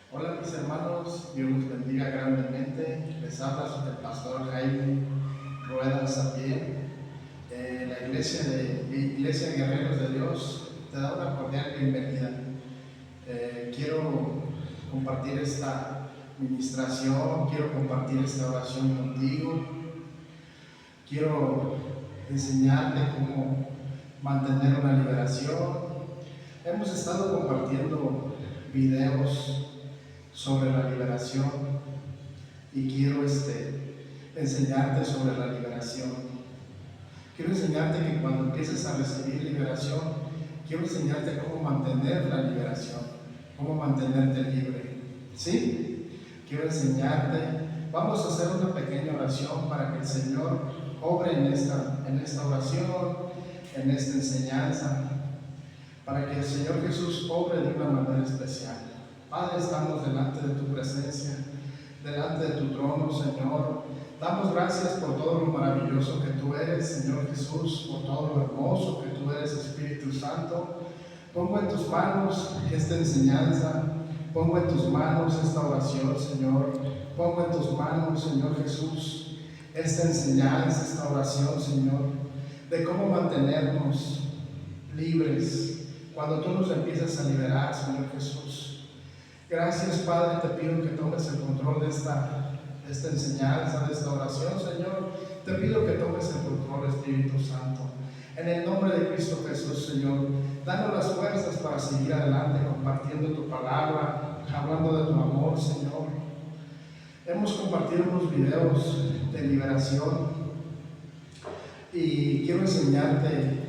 Hola mis hermanos, Dios los bendiga grandemente. Les habla el pastor Jaime Rueda Sapién. La Iglesia Guerreros de Dios te da una cordial bienvenida. Quiero compartir esta ministración, quiero compartir esta oración contigo. Quiero enseñarte cómo mantener una liberación. Hemos estado compartiendo videos sobre la liberación y quiero enseñarte sobre la liberación. Quiero enseñarte que cuando empieces a recibir liberación, quiero enseñarte cómo mantener la liberación, cómo mantenerte libre. ¿Sí? Quiero enseñarte. Vamos a hacer una pequeña oración para que el Señor obre en esta oración, en esta enseñanza, para que el Señor Jesús obre de una manera especial. Padre, estamos delante de tu presencia, delante de tu trono, Señor. Damos gracias por todo lo maravilloso que tú eres, Señor Jesús, por todo lo hermoso que tú eres, Espíritu Santo. Pongo en tus manos esta enseñanza, pongo en tus manos esta oración, Señor. Pongo en tus manos, Señor Jesús, esta enseñanza, esta oración, Señor, de cómo mantenernos libres cuando tú nos empiezas a liberar, Señor Jesús. Gracias, Padre, te pido que tomes el control de esta enseñanza, de esta oración, Señor. Te pido que tomes el control, Espíritu Santo. En el nombre de Cristo Jesús, Señor, danos las fuerzas para seguir adelante compartiendo tu palabra, hablando de tu amor, Señor. Hemos compartido unos videos de liberación y quiero enseñarte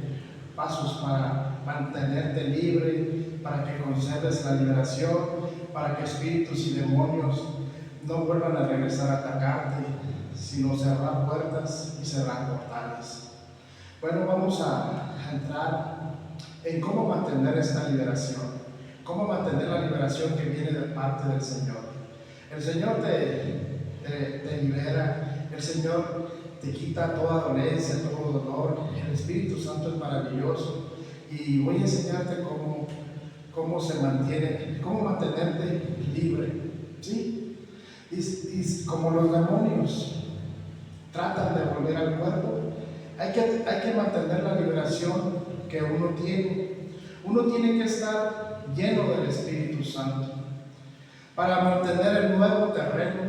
pasos para mantenerte libre, para que conserves la liberación, para que espíritus y demonios no vuelvan a regresar a atacarte, sino cerrar puertas y cerrar portales. Bueno, vamos a entrar en cómo mantener esta liberación, cómo mantener la liberación que viene de parte del Señor. El Señor te libera, el Señor te quita toda dolencia, todo dolor. El Espíritu Santo es maravilloso y voy a enseñarte cómo se mantiene, cómo mantenerte libre, ¿sí? Y como los demonios tratan de volver al cuerpo, hay que mantener la liberación que uno tiene. Uno tiene que estar lleno del Espíritu Santo para mantener el nuevo terreno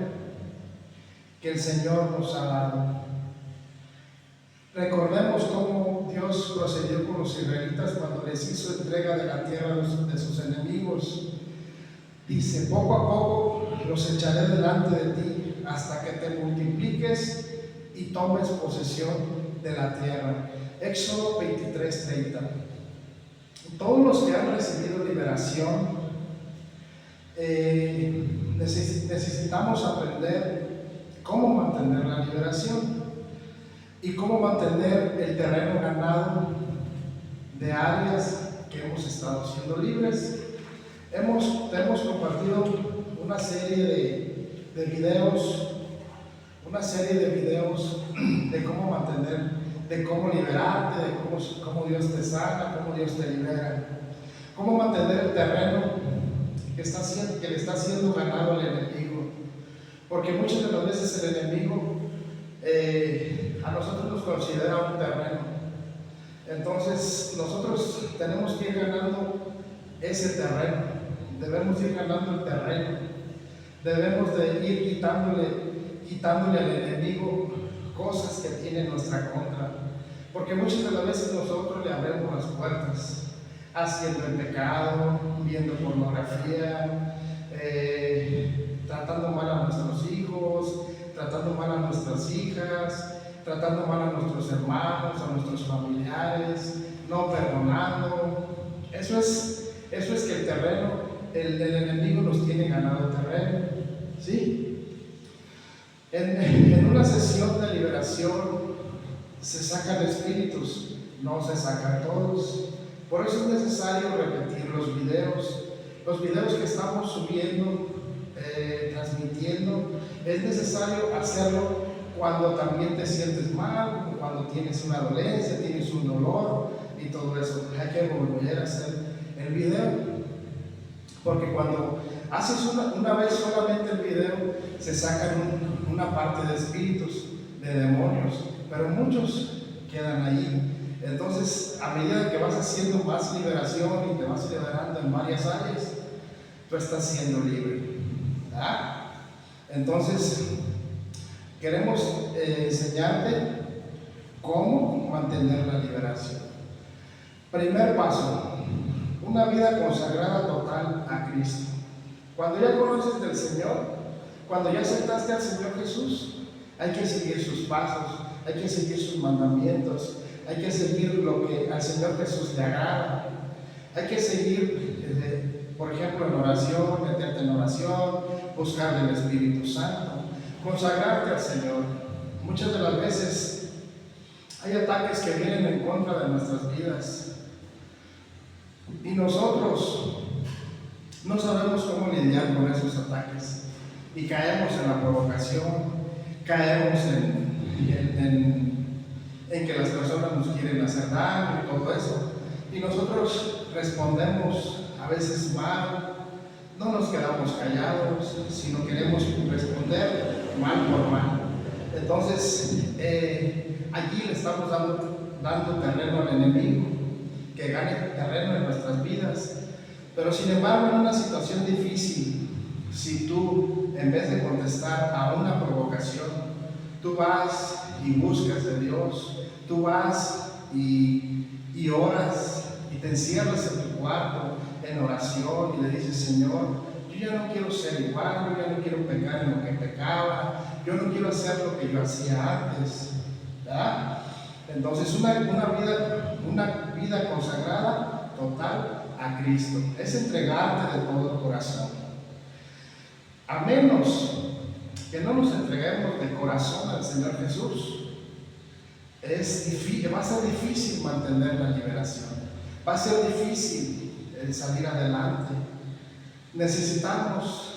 que el Señor nos ha dado. Recordemos cómo Dios procedió con los israelitas cuando les hizo entrega de la tierra de sus enemigos. Dice: poco a poco los echaré delante de ti hasta que te multipliques y tomes posesión de la tierra. Éxodo 23:30. Todos los que han recibido liberación necesitamos aprender cómo mantener la liberación y cómo mantener el terreno ganado de áreas que hemos estado siendo libres. Hemos compartido una serie de videos de cómo mantener, de cómo liberarte, de cómo Dios te sana, cómo Dios te libera, cómo mantener el terreno que le está siendo ganado al enemigo, porque muchas de las veces el enemigo a nosotros nos considera un terreno. Entonces nosotros tenemos que ir ganando ese terreno, debemos ir ganando el terreno, debemos de ir quitándole al enemigo cosas que tiene en nuestra contra, porque muchas de las veces nosotros le abrimos las puertas, haciendo el pecado, viendo pornografía, tratando mal a nuestros hijos, tratando mal a nuestras hijas, tratando mal a nuestros hermanos, a nuestros familiares, no perdonando. Eso es que el terreno, el enemigo nos tiene ganado el terreno, ¿sí? En una sesión de liberación se sacan espíritus, no se sacan todos. Por eso es necesario repetir los videos que estamos subiendo, transmitiendo. Es necesario hacerlo cuando también te sientes mal, como cuando tienes una dolencia, tienes un dolor y todo eso. Hay que volver a hacer el video. Porque cuando haces una vez solamente el video, se sacan una parte de espíritus, de demonios, pero muchos quedan ahí. Entonces, a medida que vas haciendo más liberación y te vas liberando en varias áreas, tú estás siendo libre, ¿verdad? Entonces, queremos enseñarte cómo mantener la liberación. Primer paso, una vida consagrada total a Cristo. Cuando ya conoces del Señor, cuando ya aceptaste al Señor Jesús, hay que seguir sus pasos, hay que seguir sus mandamientos, hay que seguir lo que al Señor Jesús le agrada. Hay que seguir, por ejemplo, en oración, meterte en oración, buscar del Espíritu Santo, consagrarte al Señor. Muchas de las veces hay ataques que vienen en contra de nuestras vidas y nosotros no sabemos cómo lidiar con esos ataques y caemos en la provocación, caemos en que las personas nos quieren hacer daño y todo eso, y nosotros respondemos a veces mal, no nos quedamos callados, sino queremos responder mal por mal. Entonces, allí le estamos dando terreno al enemigo, que gane terreno en nuestras vidas. Pero sin embargo, en una situación difícil, si tú, en vez de contestar a una provocación, tú vas y buscas de Dios, tú vas y oras y te encierras en tu cuarto en oración y le dices: Señor, yo ya no quiero ser igual, yo ya no quiero pecar en lo que pecaba, yo no quiero hacer lo que yo hacía antes, ¿verdad? Entonces una vida consagrada total a Cristo es entregarte de todo corazón. A menos que no nos entreguemos de corazón al Señor Jesús, va a ser difícil mantener la liberación, va a ser difícil salir adelante. Necesitamos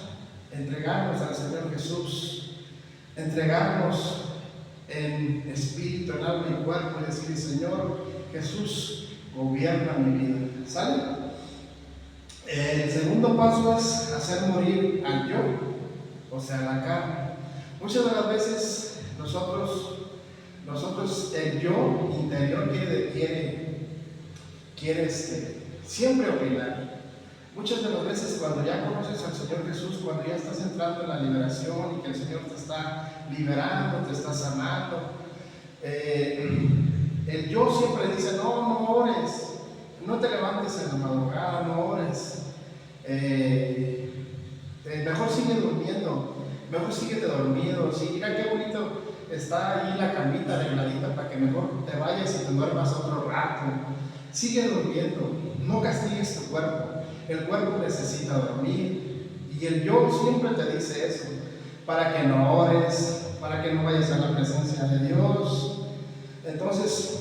entregarnos al Señor Jesús, entregarnos en espíritu, en alma y cuerpo y decir: Señor Jesús, gobierna mi vida. ¿Sale? El segundo paso es hacer morir al yo, o sea, la carne. Muchas de las veces nosotros el yo interior quiere siempre opinar. Muchas de las veces cuando ya conoces al Señor Jesús, cuando ya estás entrando en la liberación y que el Señor te está liberando, te está sanando, el yo siempre dice: no ores, no te levantes en la madrugada, no ores, mejor sigue durmiendo, mejor síguete dormido. Sí, mira qué bonito está ahí la camita arregladita para que mejor te vayas y te duermas otro rato. Sigue durmiendo, no castigues tu cuerpo, el cuerpo necesita dormir. Y el yo siempre te dice eso, para que no ores, para que no vayas a la presencia de Dios. Entonces,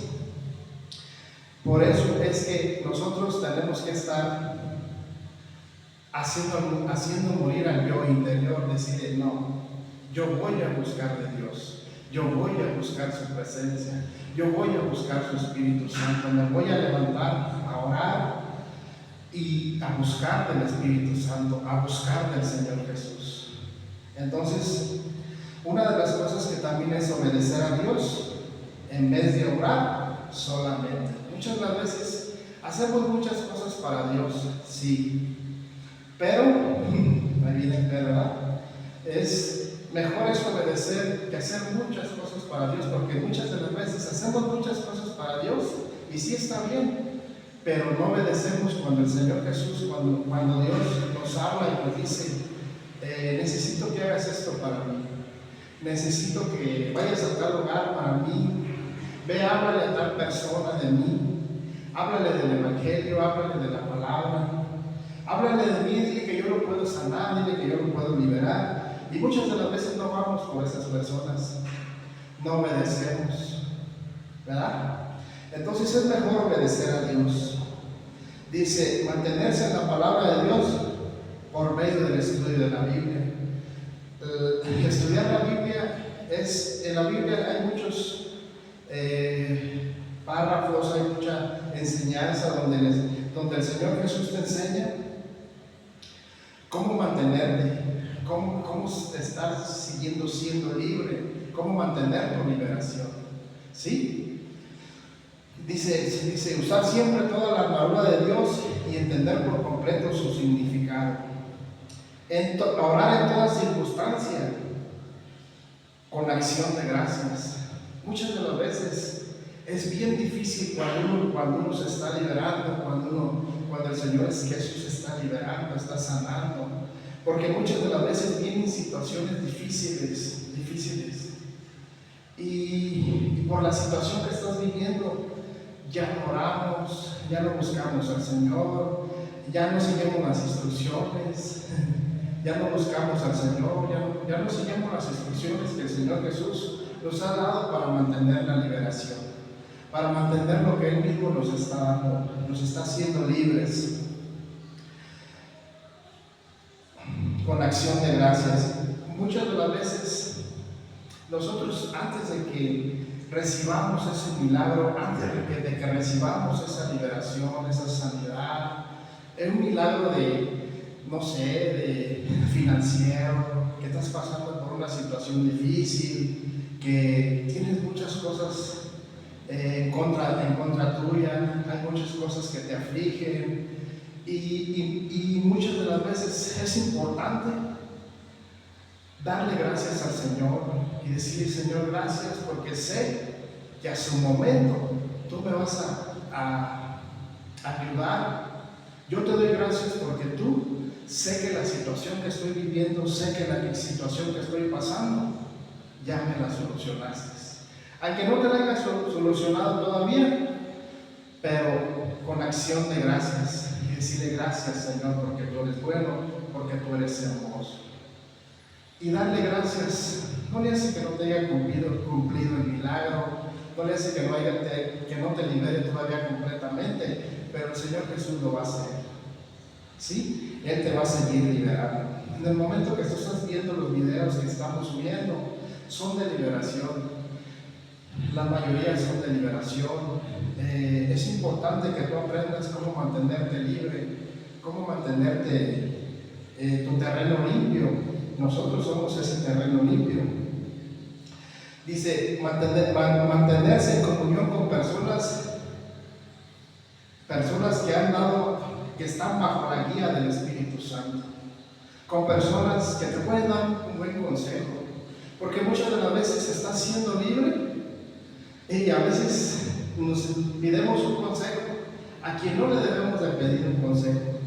por eso es que nosotros tenemos que estar haciendo morir al yo interior, decir: no, yo voy a buscar de Dios, yo voy a buscar su presencia, yo voy a buscar su Espíritu Santo, me voy a levantar a orar y a buscar del Espíritu Santo, a buscar del Señor Jesús. Entonces, una de las cosas que también es obedecer a Dios en vez de orar solamente. Muchas de las veces hacemos muchas cosas para Dios, sí, pero, ahí viene, ¿verdad? Es mejor es obedecer que hacer muchas cosas para Dios, porque muchas de las veces hacemos muchas cosas para Dios y sí está bien, pero no obedecemos cuando el Señor Jesús, cuando Dios nos habla y nos dice: necesito que hagas esto para mí, necesito que vayas a tal lugar para mí, ve, háblale a tal persona de mí, háblale del Evangelio, háblale de la palabra, háblale de mí, dile que yo lo puedo sanar, dile que yo lo puedo liberar. Y muchas de las veces no vamos por esas personas, no obedecemos, ¿verdad? Entonces es mejor obedecer a Dios. Dice: mantenerse en la palabra de Dios por medio del estudio de la Biblia. Estudiar la Biblia en la Biblia hay muchos párrafos, hay mucha enseñanza donde el Señor Jesús te enseña. cómo mantenerte, cómo estar siguiendo siendo libre, cómo mantener tu liberación. ¿Sí? Dice, usar siempre toda la armadura de Dios y entender por completo su significado. Orar en toda circunstancia con acción de gracias. Muchas de las veces es bien difícil cuando uno se está liberando, cuando el Señor Jesús está liberando, está sanando, porque muchas de las veces vienen situaciones difíciles, y por la situación que estás viviendo ya no oramos, ya no buscamos al Señor, ya no seguimos las instrucciones, ya no buscamos al Señor, ya no seguimos las instrucciones que el Señor Jesús nos ha dado para mantener la liberación, para mantener lo que Él mismo nos está dando, nos está haciendo libres, con acción de gracias. Muchas de las veces nosotros, antes de que recibamos ese milagro, antes de que recibamos esa liberación, esa sanidad, es un milagro de financiero, que estás pasando por una situación difícil, que tienes muchas cosas en contra tuya, hay muchas cosas que te afligen, y muchas de las veces es importante darle gracias al Señor y decirle: Señor, gracias, porque sé que a su momento tú me vas a ayudar. Yo te doy gracias porque tú sé que la situación que estoy viviendo, sé que la situación que estoy pasando, ya me la solucionaste. Aunque no te la hayas solucionado todavía, pero con acción de gracias, y decirle: gracias, Señor, porque tú eres bueno, porque tú eres hermoso. Y darle gracias no le hace que no te haya cumplido el milagro, no le hace que no te libere todavía completamente, pero el Señor Jesús lo va a hacer. ¿Sí? Él te va a seguir liberando. En el momento que tú estás viendo los videos que estamos subiendo, son de liberación. La mayoría son de liberación. Es importante que tú aprendas cómo mantenerte libre, cómo mantenerte tu terreno limpio. Nosotros somos ese terreno limpio. Dice, mantenerse en comunión con personas que están bajo la guía del Espíritu Santo, con personas que te pueden dar un buen consejo, porque muchas de las veces estás siendo libre y a veces nos pidemos un consejo a quien no le debemos de pedir un consejo,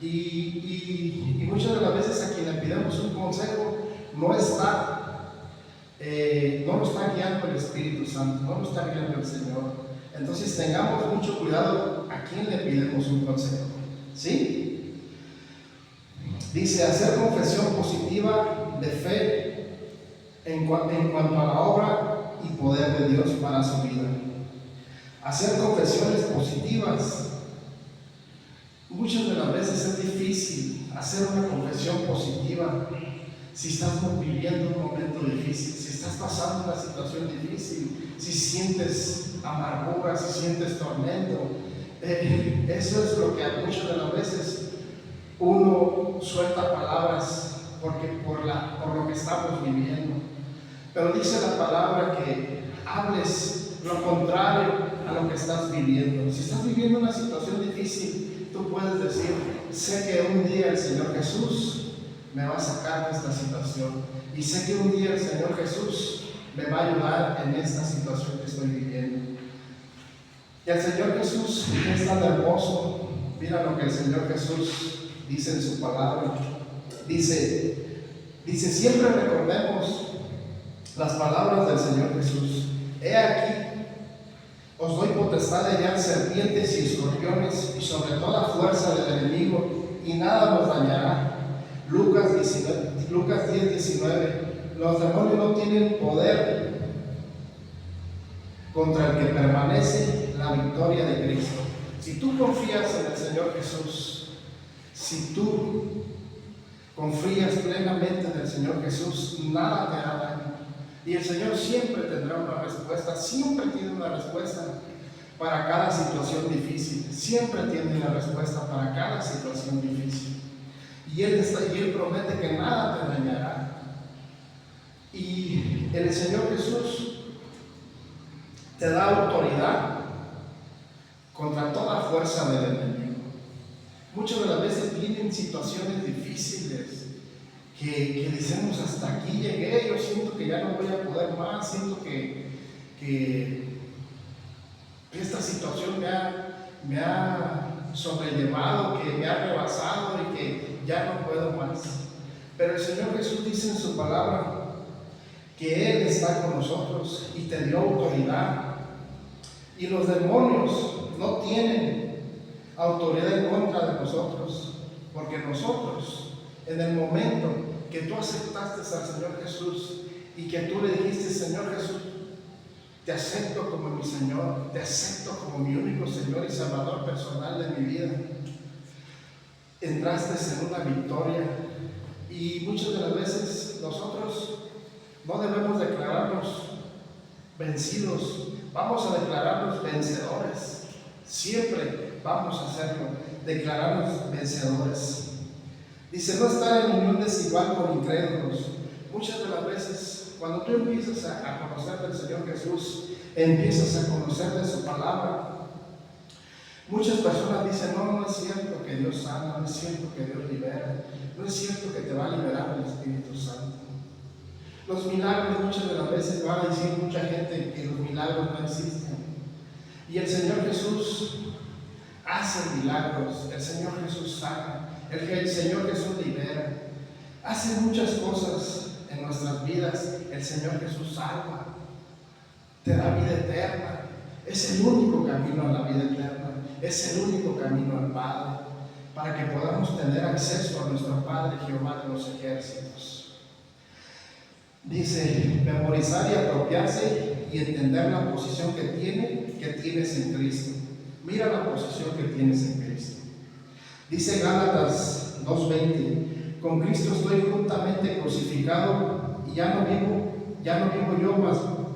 y muchas de las veces a quien le pidemos un consejo no lo está guiando el Espíritu Santo, no lo está guiando el Señor. Entonces tengamos mucho cuidado a quién le pidemos un consejo. ¿Sí? Dice, hacer confesión positiva de fe en cuanto a la obra y poder de Dios para su vida. Hacer confesiones positivas. Muchas de las veces es difícil hacer una confesión positiva si estás viviendo un momento difícil, si estás pasando una situación difícil, si sientes amargura, si sientes tormento. Eso es lo que a muchas de las veces uno suelta palabras por lo que estamos viviendo. Pero dice la palabra que hables lo contrario a lo que estás viviendo. Si estás viviendo una situación difícil, tú puedes decir: sé que un día el Señor Jesús me va a sacar de esta situación, y sé que un día el Señor Jesús me va a ayudar en esta situación que estoy viviendo. Y el Señor Jesús es tan hermoso. Mira lo que el Señor Jesús dice en su palabra. Dice, siempre recordemos las palabras del Señor Jesús. He aquí, os doy potestad de hallar serpientes y escorpiones y sobre toda fuerza del enemigo, y nada nos dañará. Lucas 10:19. Los demonios no tienen poder contra el que permanece la victoria de Cristo. Si tú confías en el Señor Jesús, si tú confías plenamente en el Señor Jesús, nada te hará daño. Y el Señor siempre tendrá una respuesta, siempre tiene una respuesta para cada situación difícil, siempre tiene una respuesta para cada situación difícil. y Él promete que nada te dañará. Y el Señor Jesús te da autoridad contra toda fuerza del enemigo. Muchas de las veces vienen situaciones difíciles que decimos, hasta aquí llegué, yo siento que ya no voy a poder más, siento que esta situación me ha sobrellevado, que me ha rebasado y que ya no puedo más. Pero el Señor Jesús dice en su palabra que Él está con nosotros y te dio autoridad. Y los demonios no tienen autoridad en contra de nosotros, porque nosotros, en el momento que tú aceptaste al Señor Jesús y que tú le dijiste, Señor Jesús, te acepto como mi Señor, te acepto como mi único Señor y Salvador personal de mi vida, entraste en una victoria. Y muchas de las veces nosotros no debemos declararnos vencidos, vamos a declararnos vencedores. Siempre vamos a hacerlo, declararnos vencedores. Dice, no estar en unión desigual con incrédulos. Muchas de las veces, cuando tú empiezas a conocer del Señor Jesús, empiezas a conocer de su palabra, muchas personas dicen, no es cierto que Dios sana, no es cierto que Dios libera, no es cierto que te va a liberar el Espíritu Santo. Los milagros, muchas de las veces va a decir mucha gente que los milagros no existen. Y el Señor Jesús hace milagros, el Señor Jesús sana, el Señor Jesús libera, hace muchas cosas en nuestras vidas. El Señor Jesús salva, te da vida eterna. Es el único camino a la vida eterna, es el único camino al Padre, para que podamos tener acceso a nuestro Padre Jehová de los ejércitos. Dice, memorizar y apropiarse y entender la posición que tienes en Cristo. Mira la posición que tienes en Cristo. Dice Gálatas 2:20, con Cristo estoy juntamente crucificado y ya no vivo yo,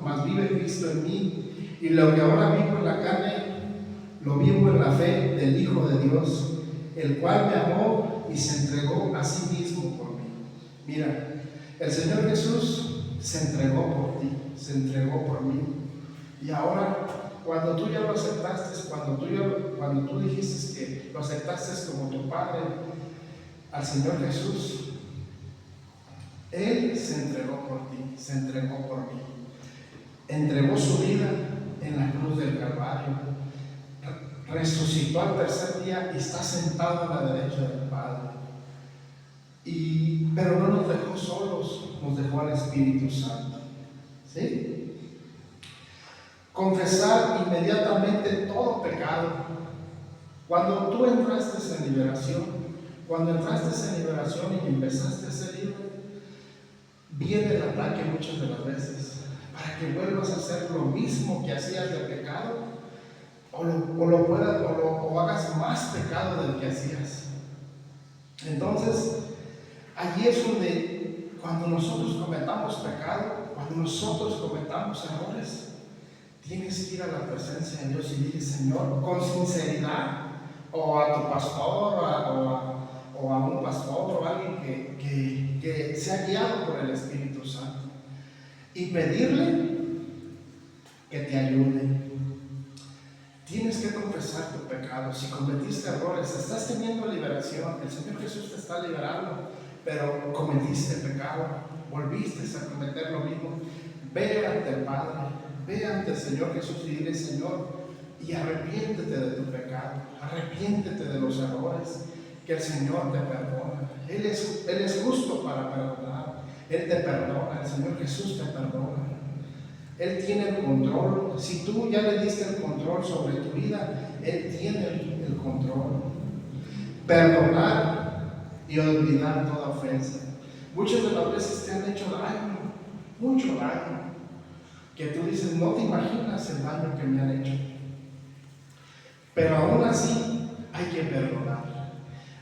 mas vive Cristo en mí. Y lo que ahora vivo en la carne, lo vivo en la fe del Hijo de Dios, el cual me amó y se entregó a sí mismo por mí. Mira, el Señor Jesús se entregó por ti, se entregó por mí. Y ahora, cuando tú ya lo aceptaste, cuando tú dijiste que lo aceptaste como tu Padre, al Señor Jesús, Él se entregó por ti, se entregó por mí. Entregó su vida en la cruz del Calvario, resucitó al tercer día y está sentado a la derecha del Padre. Pero no nos dejó solos, nos dejó al Espíritu Santo. ¿Sí? Confesar inmediatamente todo pecado. Cuando tú entraste en liberación, y empezaste a ser libre, viene el ataque muchas de las veces para que vuelvas a hacer lo mismo que hacías de pecado, o hagas más pecado del que hacías. Entonces, allí es donde, cuando nosotros cometamos pecado, cuando nosotros cometamos errores, tienes que ir a la presencia de Dios y decir, Señor, con sinceridad, o a tu pastor, o a un pastor, o a alguien que sea guiado por el Espíritu Santo, y pedirle que te ayude. Tienes que confesar tu pecado. Si cometiste errores, estás teniendo liberación, el Señor Jesús te está liberando, pero cometiste pecado, volviste a cometer lo mismo. Ve ante el Padre, ve ante el Señor Jesús y dile, Señor, y arrepiéntete de tu pecado, arrepiéntete de los errores, que el Señor te perdona. Él es justo para perdonar, Él te perdona, el Señor Jesús te perdona. Él tiene el control. Si tú ya le diste el control sobre tu vida, Él tiene el control. Perdonar y olvidar toda ofensa. Muchas de las veces te han hecho daño, mucho daño, que tú dices, no te imaginas el daño que me han hecho. Pero aún así hay que perdonar.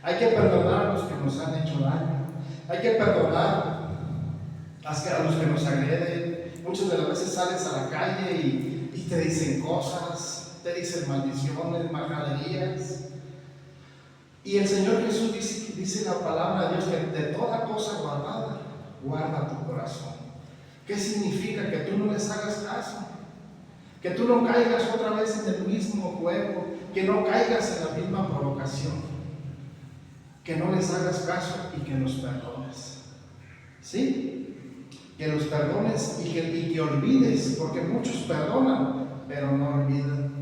Hay que perdonar a los que nos han hecho daño. Hay que perdonar a los que nos agreden. Muchas de las veces sales a la calle y te dicen cosas, te dicen maldiciones, majaderías. Y el Señor Jesús dice la palabra de Dios que de toda cosa guardada, guarda tu corazón. ¿Qué significa? Que tú no les hagas caso, que tú no caigas otra vez en el mismo juego, que no caigas en la misma provocación, que no les hagas caso y que los perdones. ¿Sí? Que los perdones y que olvides, porque muchos perdonan, pero no olvidan.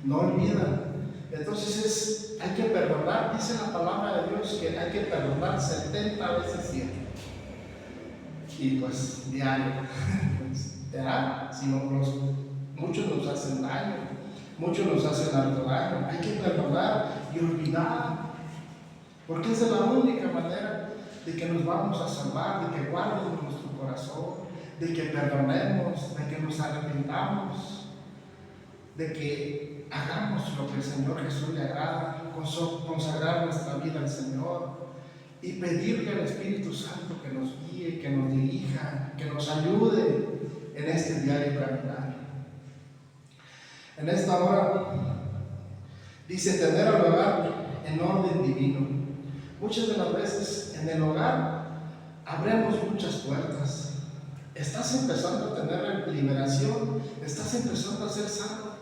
No olvidan. Entonces hay que perdonar. Dice la palabra de Dios que hay que perdonar 70 veces 100. Y pues diario. Si no, muchos nos hacen daño, muchos nos hacen harto daño. Hay que perdonar y olvidar, porque esa es la única manera de que nos vamos a salvar, de que guardemos nuestro corazón, de que perdonemos, de que nos arrepentamos, de que hagamos lo que el Señor Jesús le agrada, consagrar nuestra vida al Señor y pedirle al Espíritu Santo que nos guíe, que nos dirija, que nos ayude en este diario caminar. En esta hora dice tener al hogar en orden divino. Muchas de las veces en el hogar abrimos muchas puertas. Estás empezando a tener liberación, estás empezando a ser sano.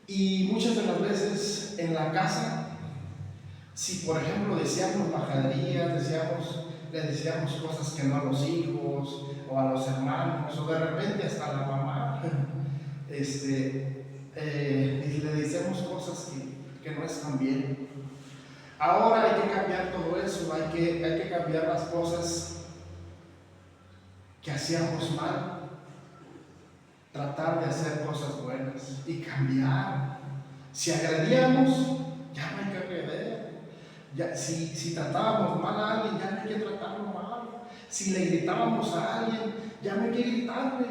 Y muchas de las veces en la casa, si por ejemplo decíamos majaderías, le decíamos cosas que no a los hijos o a los hermanos, o de repente hasta a la mamá, y le decíamos cosas que no están bien. Ahora hay que cambiar todo eso, hay que cambiar las cosas que hacíamos mal, tratar de hacer cosas buenas y cambiar. Si agredíamos, ya no hay que agredir. Si tratábamos mal a alguien, ya no hay que tratarlo mal. Si le gritábamos a alguien, ya no hay que gritarle.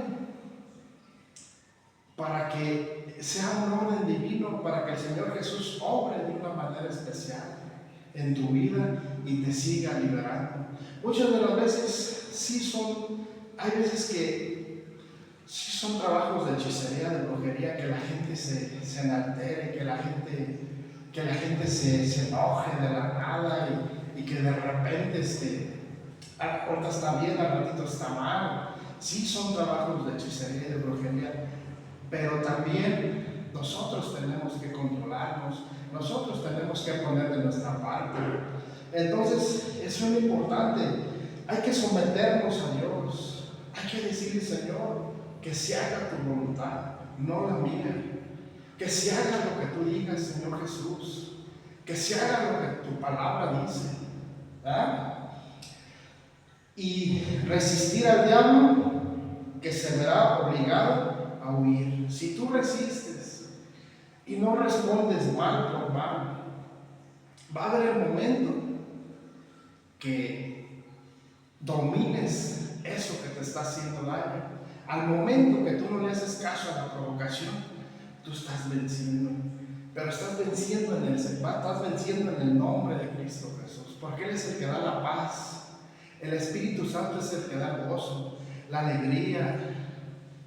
Para que sea un orden divino, para que el Señor Jesús obre de una manera especial en tu vida y te siga liberando. Muchas de las veces hay veces que sí son trabajos de hechicería, de brujería, que la gente se enaltere, que la gente se enoje de la nada y que de repente ahorita está bien, al ratito está mal. Sí son trabajos de hechicería y de brujería, pero también nosotros tenemos que controlarnos, nosotros tenemos que poner de nuestra parte. Entonces, eso es lo importante. Hay que someternos a Dios. Hay que decirle, Señor, que se haga tu voluntad, no la mía. Que se haga lo que tú digas, Señor Jesús. Que se haga lo que tu palabra dice. ¿Verdad? Y resistir al diablo, que se verá obligado a huir. Si tú resistes y no respondes mal por mal, va a haber el momento que domines eso que te está haciendo daño. Al momento que tú no le haces caso a la provocación, tú estás venciendo. Pero estás venciendo en el nombre de Cristo Jesús, porque Él es el que da la paz. El Espíritu Santo es el que da el gozo, la alegría.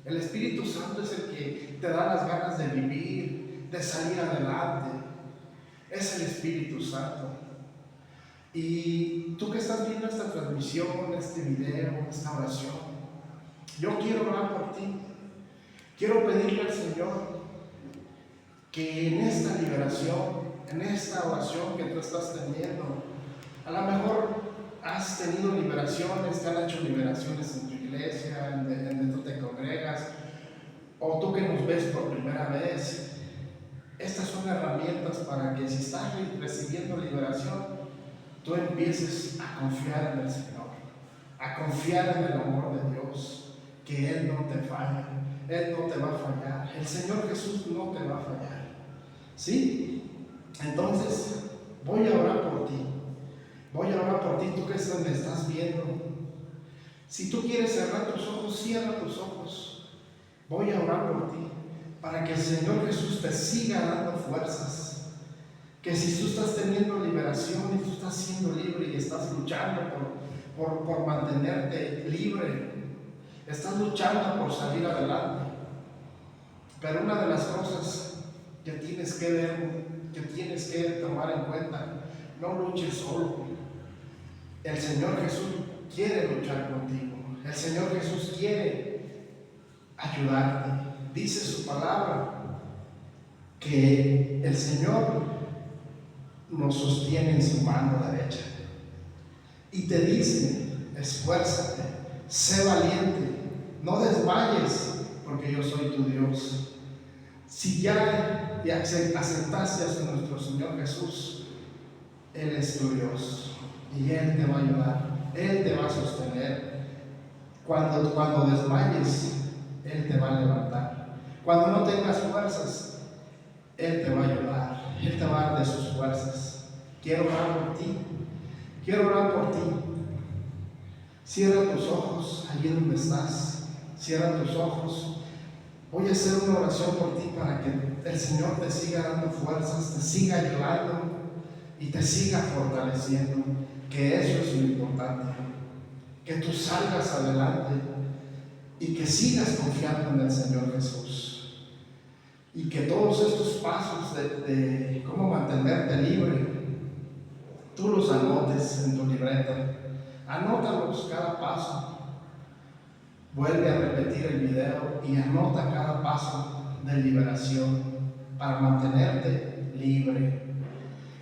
El Espíritu Santo es el que te da las ganas de vivir, de salir adelante. Es el Espíritu Santo. Y tú que estás viendo esta transmisión, este video, esta oración, yo quiero orar por ti. Quiero pedirle al Señor que en esta liberación, en esta oración que tú estás teniendo, a lo mejor has tenido liberaciones, te han hecho liberaciones en tu iglesia, en donde tú te congregas, o tú que nos ves por primera vez. Estas son herramientas para que si estás recibiendo liberación, tú empieces a confiar en el Señor, a confiar en el amor de Dios, que Él no te falla, Él no te va a fallar, el Señor Jesús no te va a fallar. ¿Sí? Entonces, voy a orar por ti. Voy a orar por ti, tú que me estás viendo. Si tú quieres cerrar tus ojos, cierra tus ojos. Voy a orar por ti, para que el Señor Jesús te siga dando fuerzas. Que si tú estás teniendo liberación y tú estás siendo libre y estás luchando por mantenerte libre, estás luchando por salir adelante. Pero una de las cosas que tienes que ver, que tienes que tomar en cuenta, no luches solo. El Señor Jesús quiere luchar contigo. El Señor Jesús quiere ayudarte. Dice su palabra que el Señor nos sostiene en su mano derecha y te dice: esfuérzate, sé valiente, no desmayes, porque yo soy tu Dios. Si ya aceptaste a nuestro Señor Jesús, Él es tu Dios y Él te va a ayudar, Él te va a sostener. Cuando desmayes, Él te va a levantar. Cuando no tengas fuerzas, Él te va a ayudar, Él te va a dar de sus fuerzas. Quiero orar por ti, quiero orar por ti. Cierra tus ojos allí donde estás, cierra tus ojos. Voy a hacer una oración por ti para que el Señor te siga dando fuerzas, te siga ayudando y te siga fortaleciendo, que eso es lo importante, que tú salgas adelante y que sigas confiando en el Señor Jesús, y que todos estos pasos de cómo mantenerte libre, tú los anotes en tu libreta, anótalos cada paso. Vuelve a repetir el video y anota cada paso de liberación para mantenerte libre.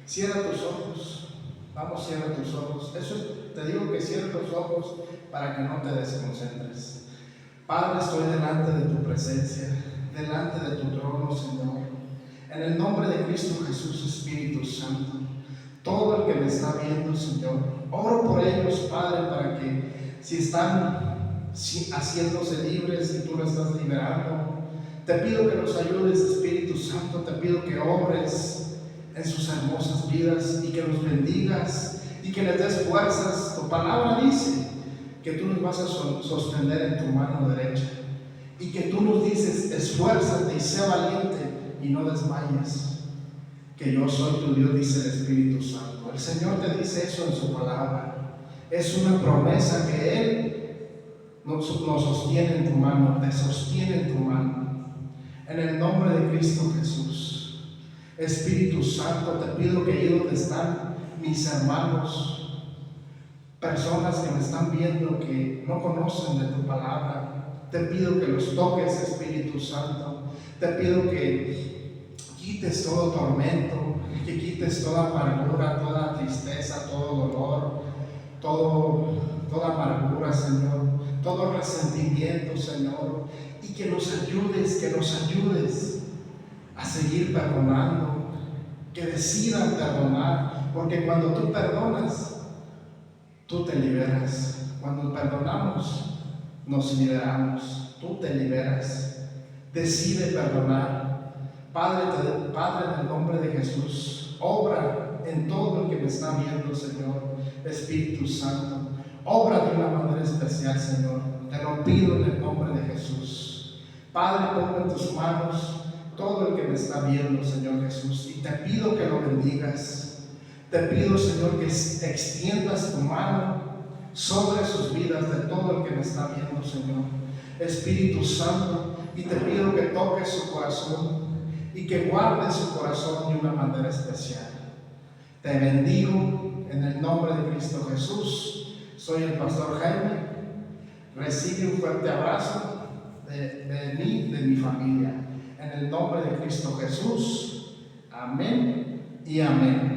Cierra tus ojos. Vamos, cierra tus ojos. Te digo que cierra tus ojos para que no te desconcentres. Padre, estoy delante de tu presencia, delante de tu trono, Señor. En el nombre de Cristo Jesús, Espíritu Santo, todo el que me está viendo, Señor, oro por ellos, Padre, para que si están haciéndose libres y tú lo estás liberando, te pido que los ayudes, Espíritu Santo. Te pido que obres en sus hermosas vidas y que los bendigas y que les des fuerzas. Tu palabra dice que tú nos vas a sostener en tu mano derecha y que tú nos dices: esfuérzate y sé valiente y no desmayes, que yo soy tu Dios, dice el Espíritu Santo. El Señor te dice eso en su palabra. Es una promesa que Él nos sostiene en tu mano, te sostiene en tu mano. En el nombre de Cristo Jesús, Espíritu Santo, te pido que ahí donde están mis hermanos, personas que me están viendo que no conocen de tu palabra, te pido que los toques, Espíritu Santo. Te pido que quites todo tormento, que quites toda amargura, toda tristeza, todo dolor, toda amargura, Señor, todo resentimiento, Señor, y que nos ayudes a seguir perdonando, que decidan perdonar, porque cuando tú perdonas, tú te liberas. Cuando perdonamos, nos liberamos, tú te liberas. Decide perdonar. Padre, en el nombre de Jesús, obra en todo el que me está viendo, Señor. Espíritu Santo, obra de una manera especial, Señor. Te lo pido en el nombre de Jesús. Padre, pongo en tus manos todo el que me está viendo, Señor Jesús, y te pido que lo bendigas. Te pido, Señor, que extiendas tu mano sobre sus vidas, de todo el que me está viendo, Señor. Espíritu Santo, y te pido que toques su corazón y que guardes su corazón de una manera especial. Te bendigo en el nombre de Cristo Jesús. Soy el pastor Jaime. Recibe un fuerte abrazo de mí, de mi familia. En el nombre de Cristo Jesús. Amén y amén.